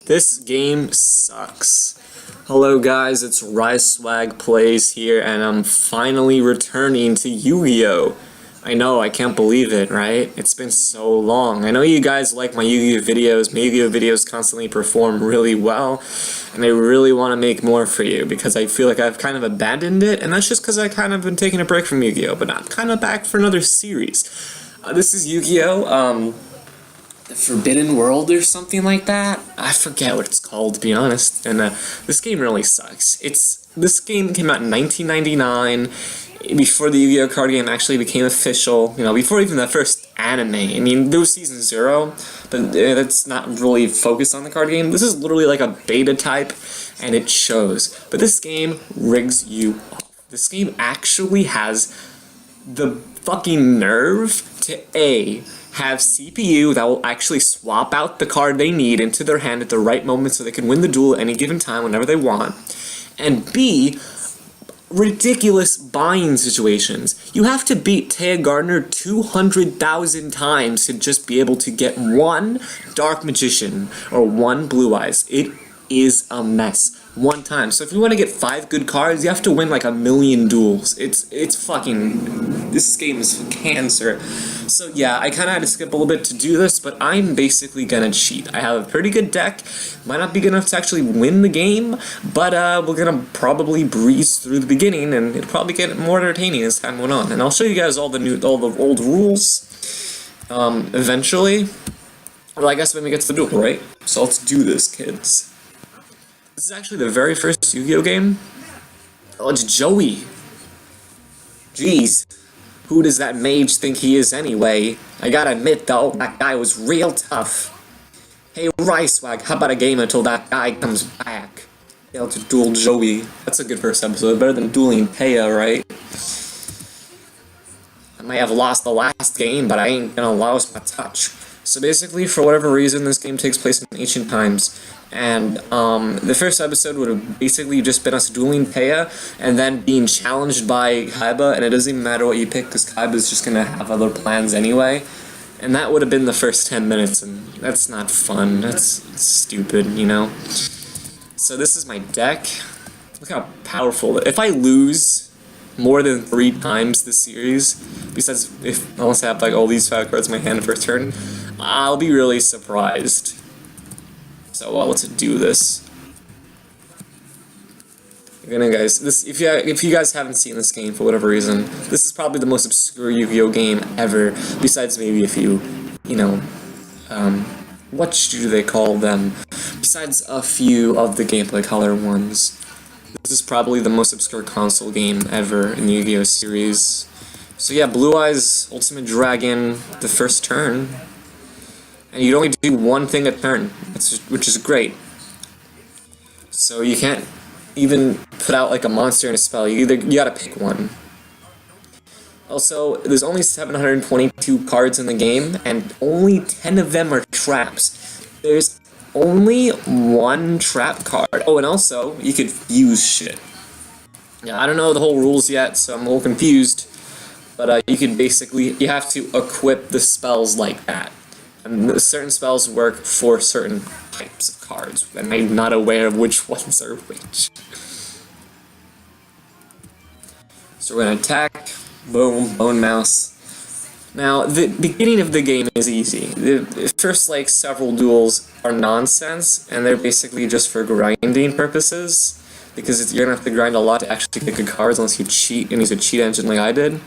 This game sucks. Hello guys, it's Swag Plays here, and I'm finally returning to Yu-Gi-Oh! I know, I can't believe it, right? It's been so long. I know you guys like my Yu-Gi-Oh! Videos. My Yu-Gi-Oh! Videos constantly perform really well, and I really want to make more for you, because I feel like I've kind of abandoned it, and that's just because I kind of been taking a break from Yu-Gi-Oh! But I'm kind of back for another series. This is Yu-Gi-Oh! The Forbidden World or something like that. I forget what it's called, to be honest. And this game really sucks. This game came out in 1999, before the Yu-Gi-Oh! Card game actually became official. You know, before even the first anime. I mean, there was Season 0, but that's not really focused on the card game. This is literally like a beta type, and it shows. But this game rigs you off. This game actually has the fucking nerve to have CPU that will actually swap out the card they need into their hand at the right moment so they can win the duel at any given time whenever they want, and B, ridiculous buying situations. You have to beat Taya Gardner 200,000 times to just be able to get one Dark Magician or one Blue Eyes. It is a mess. One time. So if you want to get 5 good cards, you have to win like 1,000,000 duels. It's fucking... This game is cancer. So yeah, I kind of had to skip a little bit to do this, but I'm basically gonna cheat. I have a pretty good deck. Might not be good enough to actually win the game, but we're gonna probably breeze through the beginning, and it'll probably get more entertaining as time went on. And I'll show you guys all the old rules eventually. Well, I guess when we get to the duel, right? So let's do this, kids. This is actually the very first Yu-Gi-Oh! Game. Oh, it's Joey. Jeez. Who does that mage think he is anyway? I gotta admit though, that guy was real tough. Hey Swag, how about a game until that guy comes back? Able to duel Joey. That's a good first episode. Better than dueling Taya, right? I might have lost the last game, but I ain't gonna lose my touch. So basically, for whatever reason, this game takes place in ancient times. And the first episode would have basically just been us dueling Taya and then being challenged by Kaiba, and it doesn't even matter what you pick because Kaiba's just gonna have other plans anyway. And that would have been the first 10 minutes, and that's not fun. That's stupid, you know? So this is my deck. Look how powerful. If I lose more than 3 times this series, besides unless I have like all these 5 cards in my hand for a turn, I'll be really surprised. So let's do this. Again, guys, if you guys haven't seen this game for whatever reason, this is probably the most obscure Yu-Gi-Oh! Game ever. Besides maybe a few, you know, what do they call them? Besides a few of the gameplay color ones, this is probably the most obscure console game ever in the Yu-Gi-Oh! Series. So yeah, Blue Eyes, Ultimate Dragon, the first turn. And you'd only do one thing a turn, which is great. So you can't even put out like a monster and a spell. You gotta pick one. Also, there's only 722 cards in the game, and only 10 of them are traps. There's only 1 trap card. Oh, and also, you could fuse shit. Yeah, I don't know the whole rules yet, so I'm a little confused. But you have to equip the spells like that. And certain spells work for certain types of cards, and I'm not aware of which ones are which. So we're gonna attack, boom, Bone Mouse. Now, the beginning of the game is easy. The first, like, several duels are nonsense, and they're basically just for grinding purposes, because you're gonna have to grind a lot to actually get good cards unless you cheat and use a cheat engine like I did.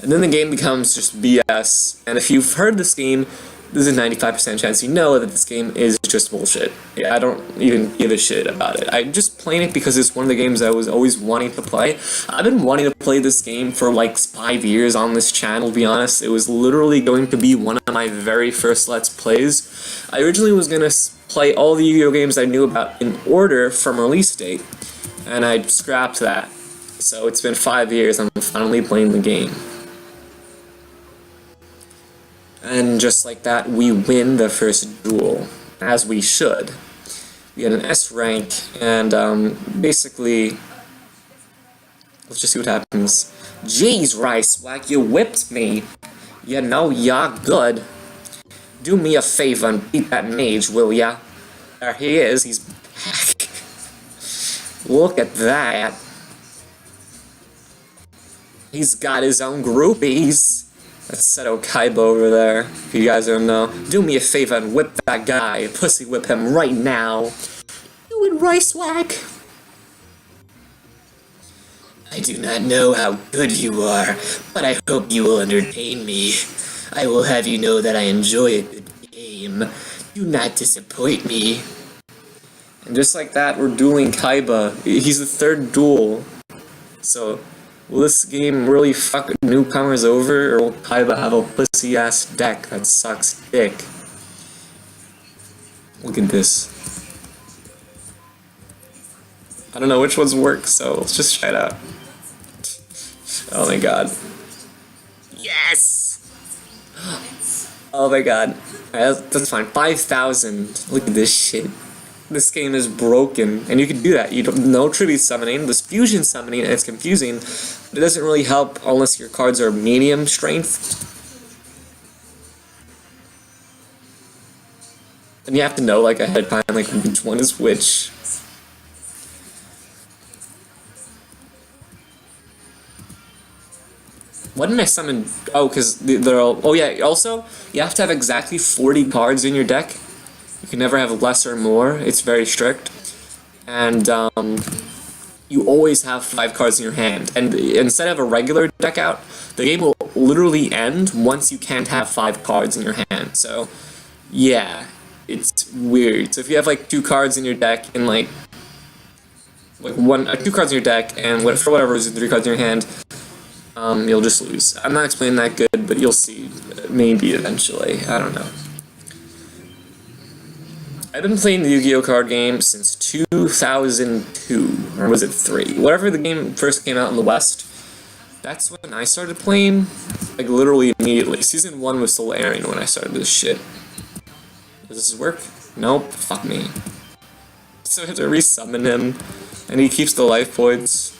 And then the game becomes just BS, and if you've heard this game, there's a 95% chance you know that this game is just bullshit. Yeah, I don't even give a shit about it. I'm just playing it because it's one of the games I was always wanting to play. I've been wanting to play this game for like 5 years on this channel, to be honest. It was literally going to be one of my very first Let's Plays. I originally was going to play all the Yu-Gi-Oh! Games I knew about in order from release date, and I scrapped that. So it's been 5 years, and I'm finally playing the game. And just like that, we win the first duel, as we should. We get an S rank, and basically, let's just see what happens. Jeez, Swag, you whipped me. You know you're good. Do me a favor and beat that mage, will ya? There he is, he's back. Look at that. He's got his own groupies. Let's set Kaiba over there, if you guys don't know. Do me a favor and whip that guy. Pussy whip him right now. Do it, Ricewag. I do not know how good you are, but I hope you will entertain me. I will have you know that I enjoy a good game. Do not disappoint me. And just like that, we're dueling Kaiba. He's the third duel. So, will this game really fuck newcomers over, or will Kaiba have a pussy-ass deck that sucks dick? Look at this. I don't know which ones work, so let's just try it out. Oh my god. Yes! Oh my god. Alright, that's fine. 5,000. Look at this shit. This game is broken, and you can do that. You don't know tribute summoning, there's fusion summoning, and it's confusing, but it doesn't really help unless your cards are medium strength. And you have to know, like, ahead of time, like, which one is which. What did I summon? Oh, because they're all... Oh yeah, also, you have to have exactly 40 cards in your deck. You can never have less or more. It's very strict. And you always have 5 cards in your hand. And instead of a regular deck out, the game will literally end once you can't have 5 cards in your hand. So, yeah, it's weird. So if you have like 2 cards in your deck and like 2 cards in your deck and for whatever reason 3 cards in your hand, you'll just lose. I'm not explaining that good, but you'll see. Maybe eventually. I don't know. I've been playing the Yu-Gi-Oh card game since 2002, or was it 3? Whatever the game first came out in the West, that's when I started playing, like literally immediately. Season 1 was still airing when I started this shit. Does this work? Nope, fuck me. So I have to resummon him, and he keeps the life points.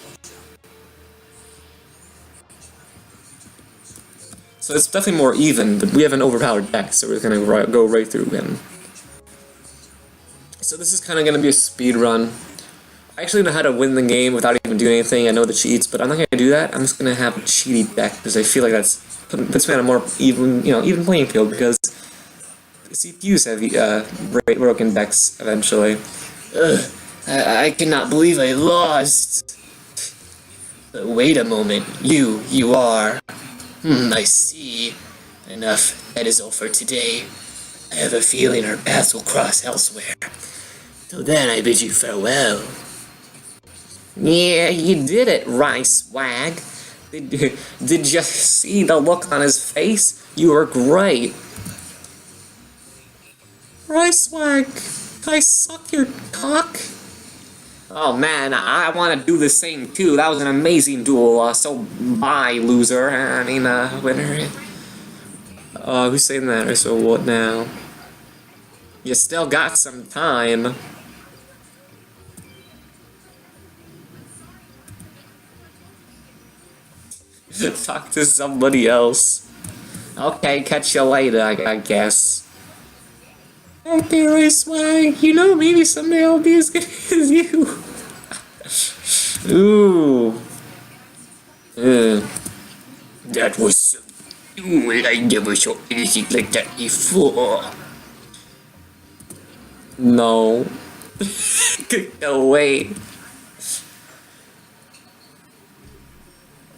So it's definitely more even, but we have an overpowered deck, so we're gonna go right through him. So this is kind of going to be a speed run. I actually know how to win the game without even doing anything. I know the cheats, but I'm not going to do that. I'm just going to have a cheaty deck because I feel like puts me on a more even playing field, because the CPUs have broken decks eventually. Ugh, I cannot believe I lost. But wait a moment, you are. I see. Enough. That is all for today. I have a feeling our paths will cross elsewhere. Till then, I bid you farewell. Yeah, you did it, Ricewag. Did you see the look on his face? You were great. Ricewag, can I suck your cock? Oh man, I want to do the same too. That was an amazing duel. So bye, loser. I mean, winner. Who's saying that? So what now? You still got some time. Talk to somebody else. Okay, catch you later, I guess. Okay, Raceway, you know, maybe someday I'll be as good as you. Ooh. That was so cool. I never saw anything like that before. No. No way.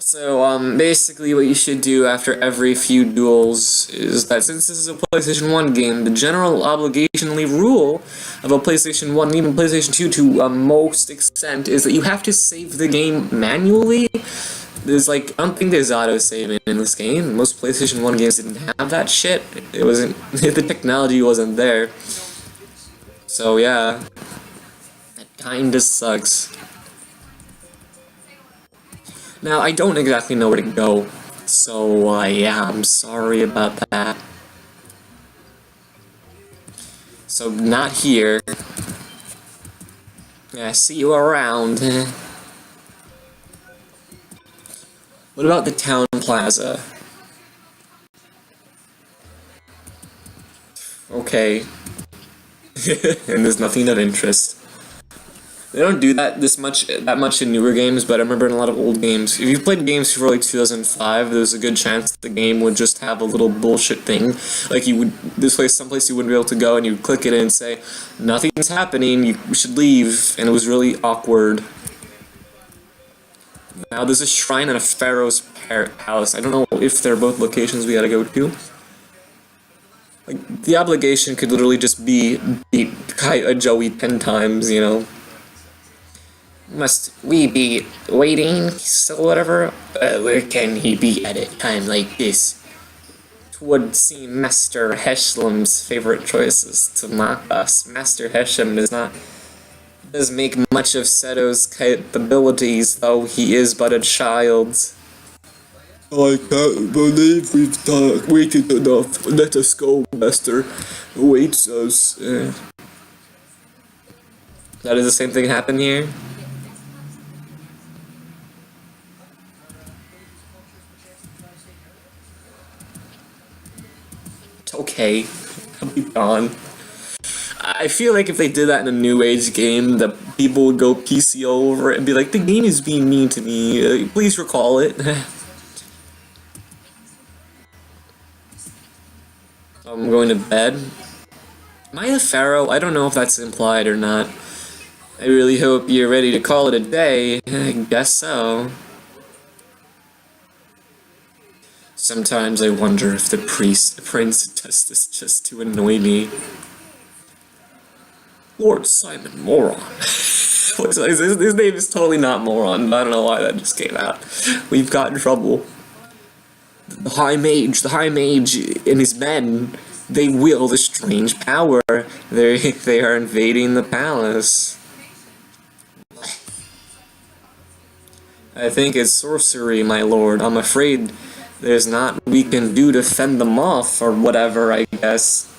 So, basically what you should do after every few duels is that since this is a PlayStation 1 game, the general obligationally rule of a PlayStation 1 and even PlayStation 2 to a most extent is that you have to save the game manually. There's I don't think there's auto-saving in this game. Most PlayStation 1 games didn't have that shit. It wasn't, the technology wasn't there. So yeah, that kinda sucks. Now, I don't exactly know where to go, so yeah, I'm sorry about that. So, not here. Yeah, see you around. What about the town plaza? Okay. and there's nothing of interest. They don't do that much in newer games, but I remember in a lot of old games, if you played games for like 2005, there's a good chance the game would just have a little bullshit thing. Like you would, someplace you wouldn't be able to go, and you would click it and say, nothing's happening, you should leave, and it was really awkward. Now there's a shrine and a pharaoh's palace. I don't know if they're both locations we gotta go to. Like, the obligation could literally just be beat Joey 10 times, you know. Must we be waiting, so whatever? Where can he be at a time like this? Would seem Master Heshlam's favorite choices to mock us. Master Heshem does make much of Seto's capabilities, though he is but a child. I can't believe we've waited enough. Let us go, Master. Waits us. That is the same thing happen here? Okay, I'll be gone. I feel like if they did that in a New Age game, that people would go PC over it and be like, the game is being mean to me, please recall it. I'm going to bed. Am I a pharaoh? I don't know if that's implied or not. I really hope you're ready to call it a day. I guess so. Sometimes I wonder if the prince does this just to annoy me. Lord Simon Moron. His name is totally not Moron, but I don't know why that just came out. We've got in trouble. The High Mage and his men, they wield a strange power. They are invading the palace. I think it's sorcery, my lord. I'm afraid there's not we can do to fend them off, or whatever, I guess.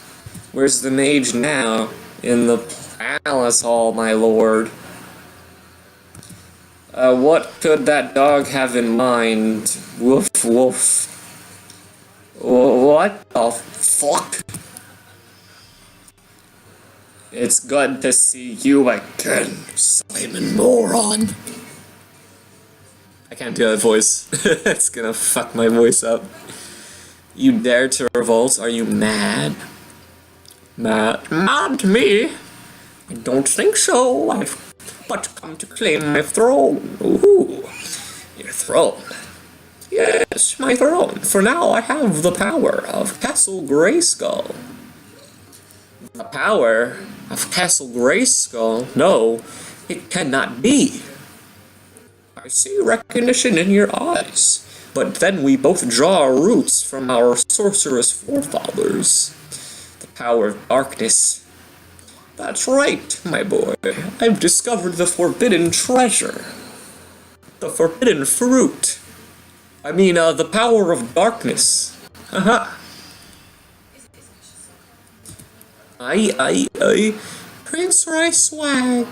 Where's the mage now? In the palace hall, my lord. What could that dog have in mind? Woof, woof. What the fuck? It's good to see you again, Simon Moron. I can't do that voice. It's gonna fuck my voice up. You dare to revolt? Are you mad? Mad? Mad me? I don't think so. I've but come to claim my throne. Ooh, your throne. Yes, my throne. For now, I have the power of Castle Grayskull. The power of Castle Grayskull? No, it cannot be. I see recognition in your eyes, but then we both draw our roots from our sorcerous forefathers. The power of darkness. That's right, my boy. I've discovered the forbidden treasure. The forbidden fruit. I mean, the power of darkness. Haha. Aye. Prince Ricewag.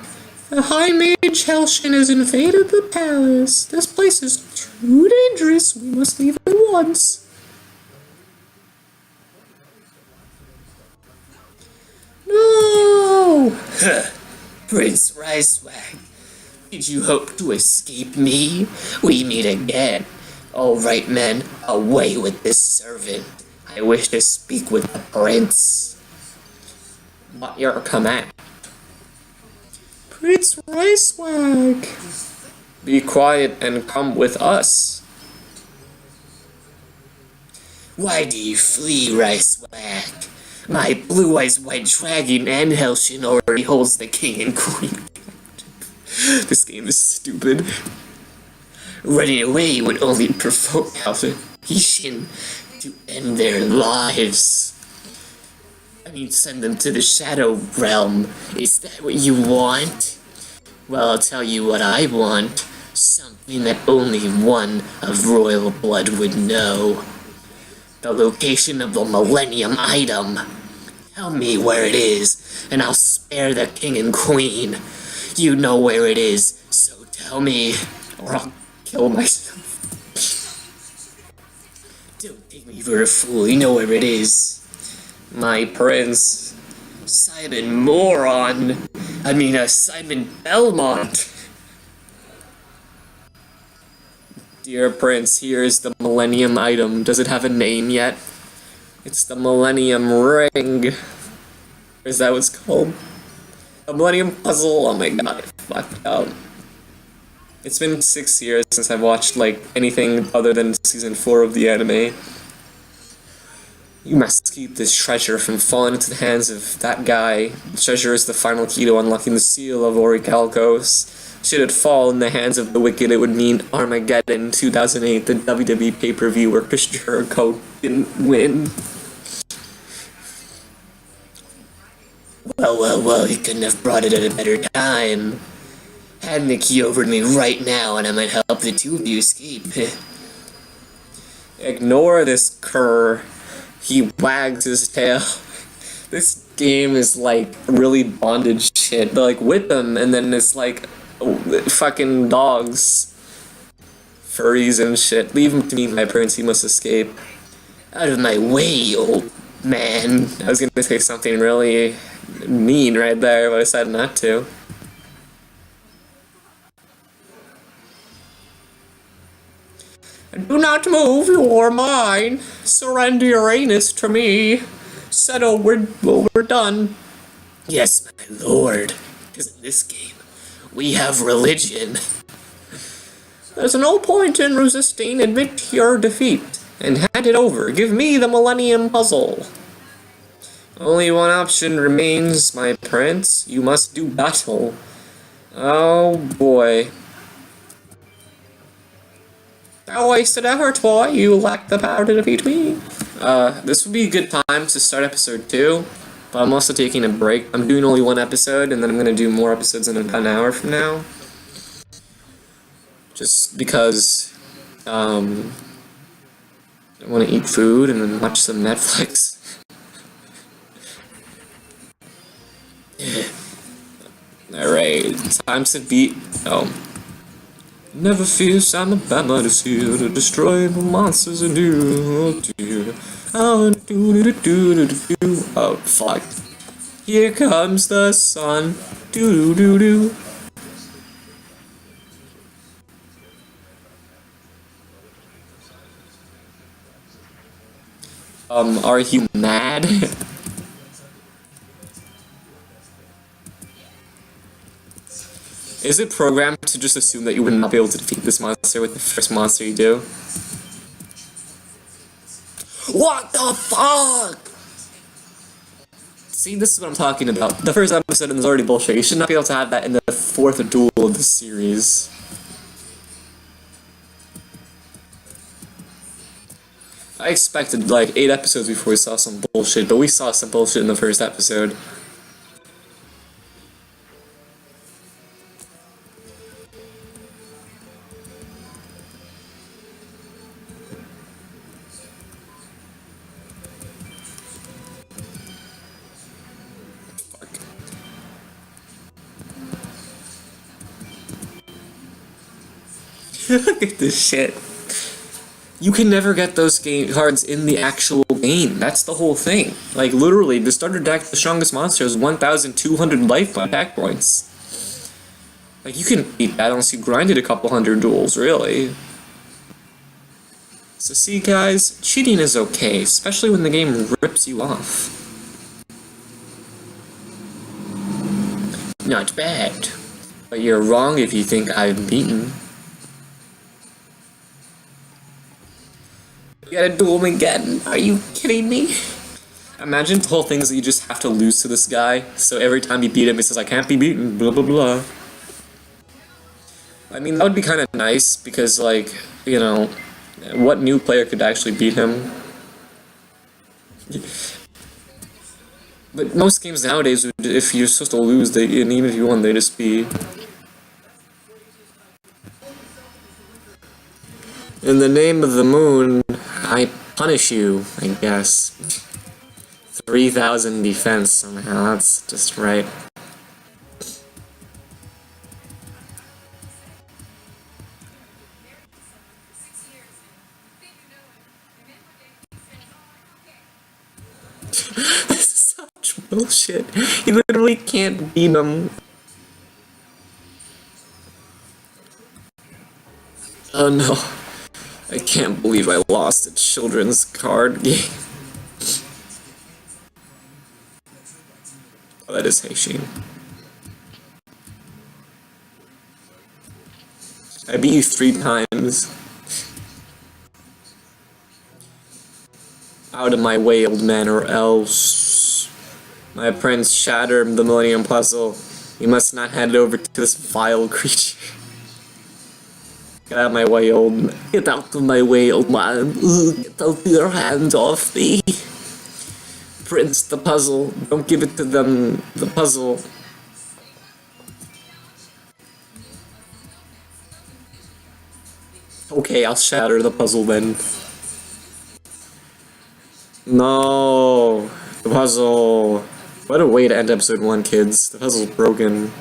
The High Mage Helshin has invaded the palace. This place is too dangerous. We must leave at once. No! Prince Ricewag, did you hope to escape me? We meet again. All right, men, away with this servant. I wish to speak with the prince. What your command? Prince Ricewag. Be quiet and come with us. Why do you flee, Ricewag? My blue-eyes white dragon and Helshin already holds the king and queen. This game is stupid. Running away would only provoke Helshin to end their lives. I mean, send them to the Shadow Realm. Is that what you want? Well, I'll tell you what I want. Something that only one of royal blood would know. The location of the Millennium Item. Tell me where it is, and I'll spare the king and queen. You know where it is, so tell me, or I'll kill myself. Don't take me for a fool, you know where it is. My prince, Simon Moron. Simon Belmont. Dear Prince, here is the Millennium item. Does it have a name yet? It's the Millennium Ring. Is that what it's called? The Millennium Puzzle? Oh my god, I fucked up. It's been 6 years since I've watched, like, anything other than season 4 of the anime. You must keep this treasure from falling into the hands of that guy. The treasure is the final key to unlocking the seal of Orichalcos. Should it fall in the hands of the wicked, it would mean Armageddon 2008, the WWE pay-per-view where Chris Jericho didn't win. Well, he couldn't have brought it at a better time. Hand the key over to me right now and I might help the two of you escape. Ignore this cur. He wags his tail. This game is like really bondage shit. They like whip him and then it's like fucking dogs. Furries and shit. Leave him to me, my prince, he must escape. Out of my way, old man. I was gonna say something really mean right there, but I decided not to. Do not move, you're mine. Surrender your anus to me. Settle, we're done. Yes, my lord. Because in this game, we have religion. There's no point in resisting. Admit your defeat and hand it over. Give me the Millennium Puzzle. Only one option remains, my prince. You must do battle. Oh boy. A wasted effort, boy. You lack the power to defeat me. This would be a good time to start episode 2, but I'm also taking a break. I'm doing only 1 episode, and then I'm gonna do more episodes in about an hour from now. Just because, I want to eat food and then watch some Netflix. Alright, time to beat. Never fear, Alabama is here to destroy the monsters and do. Oh, do. Oh, fuck. Here comes the sun. Do. Are you mad? Is it programmed to just assume that you would not be able to defeat this monster with the first monster you do? What the fuck? See, this is what I'm talking about. The first episode is already bullshit. You should not be able to have that in the 4th duel of the series. I expected like 8 episodes before we saw some bullshit, but we saw some bullshit in the first episode. Look at this shit. You can never get those cards in the actual game. That's the whole thing. Like, literally, the starter deck, the strongest monster is 1,200 life attack points. Like, you can beat that unless you grinded a couple hundred duels, really. So see, guys, cheating is okay, especially when the game rips you off. Not bad. But you're wrong if you think I'm beaten. You gotta duel him again. Are you kidding me? Imagine the whole thing is that you just have to lose to this guy, so every time you beat him, he says, I can't be beaten, blah blah blah. I mean, that would be kind of nice, because, like, you know, what new player could actually beat him? But most games nowadays, if you're supposed to lose, and even if you won, they just be... In the name of the moon, I punish you, I guess. 3,000 defense somehow, that's just right. This is such bullshit. You literally can't beat them. Oh no. I can't believe I lost a children's card game. Oh, that is Heishin. I beat you 3 times. Out of my way, old man, or else. My prince shattered the Millennium Puzzle. You must not hand it over to this vile creature. Get out of my way, old man. Get out of my way, old man. Get out your hands off me. Prince, the puzzle. Don't give it to them. The puzzle. Okay, I'll shatter the puzzle then. No, the puzzle. What a way to end episode 1, kids. The puzzle's broken.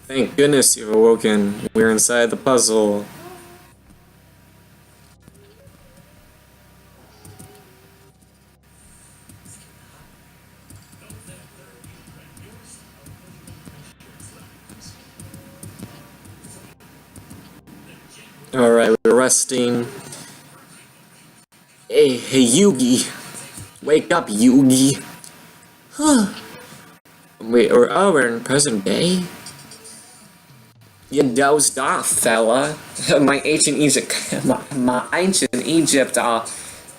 Thank goodness you've awoken. We're inside the puzzle. Alright, we're resting. Hey, Yugi. Wake up, Yugi. Huh. We're in present day? You dozed off, fella. My ancient Egypt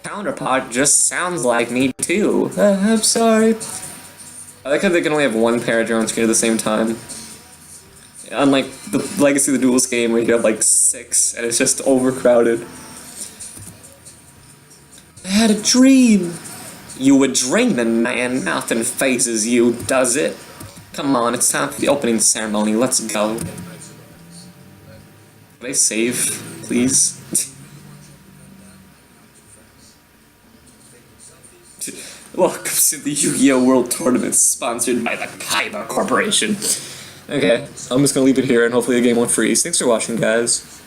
counterpart just sounds like me too. I'm sorry. I like how they can only have 1 character on screen at the same time. Unlike the Legacy of the Duels game where you have like 6 and it's just overcrowded. I had a dream. You were dreaming, man. Nothing phases you, does it? Come on, it's time for the opening ceremony. Let's go. Could I save, please? Welcome to the Yu-Gi-Oh! World Tournament, sponsored by the Kaiba Corporation. Okay, I'm just gonna leave it here and hopefully the game won't freeze. Thanks for watching, guys.